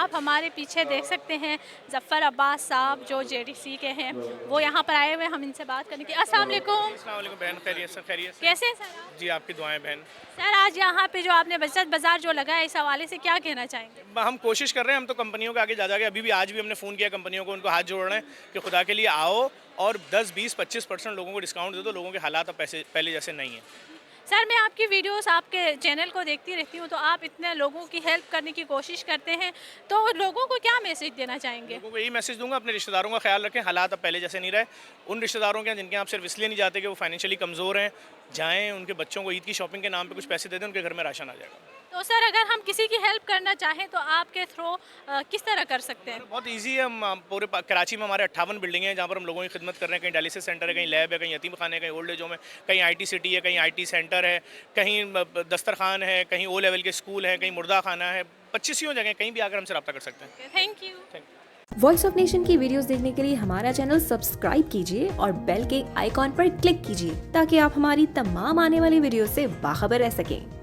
आप हमारे पीछे देख सकते हैं ज़फ़र अब्बास साहब जो जेडीसी के हैं, वो यहाँ पर आए हुए हैं। हम इनसे बात करने की। अस्सलाम वालेकुम। अस्सलाम वालेकुम बहन, खैरियत से खैरियत से। कैसे हैं सर आप? जी आपकी दुआएं बहन। सर आज यहाँ पे जो आपने बचत बाज़ार जो लगाया है, इस हवाले से क्या कहना चाहेंगे? हम कोशिश कर रहे हैं, हम तो कंपनियों के आगे जा जाके अभी भी आज भी हमने फ़ोन किया कंपनियों को, उनको हाथ जोड़ रहे हैं कि खुदा के लिए आओ और 10-20-25% लोगों को डिस्काउंट दे दो। लोगों के हालात अब पैसे पहले जैसे नहीं है। सर मैं आपकी वीडियोस आपके चैनल को देखती रहती हूँ, तो आप इतने लोगों की हेल्प करने की कोशिश करते हैं, तो लोगों को क्या मैसेज देना चाहेंगे? लोगों को यही मैसेज दूंगा, अपने रिश्तेदारों का ख्याल रखें, हालात अब पहले जैसे नहीं रहे। उन रिश्तेदारों के जिनके आप सिर्फ इसलिए नहीं जाते कि वो फाइनेंशियली कमज़ोर हैं, जाएँ, उनके बच्चों को ईद की शॉपिंग के नाम पे कुछ पैसे दे दें, उनके घर में राशन आ जाएगा। तो सर अगर हम किसी की हेल्प करना चाहें तो आपके थ्रू किस तरह कर सकते हैं? बहुत ईजी है। हम पूरे कराची में हमारे 58 बिल्डिंग हैं जहाँ पर हम लोगों की खिदमत कर रहे हैं। कहीं डायलिसिस सेंटर है, कहीं लैब है, कहीं यतीम खाने है, कहीं ओल्ड एज होम है, कहीं आईटी सिटी है, कहीं आईटी सेंटर है, कहीं दस्तरखान है, कहीं ओ लेवल के स्कूल हैं, कहीं मुर्दा खाना है। 25 जगह कहीं भी आकर हमसे रब्ता कर सकते हैं। Thank you. Thank you. Voice of nation की वीडियोस देखने के लिए हमारा चैनल सब्सक्राइब कीजिए और बेल के आइकॉन पर क्लिक कीजिए ताकि आप हमारी तमाम आने वाली वीडियो से बाखबर रह सकें।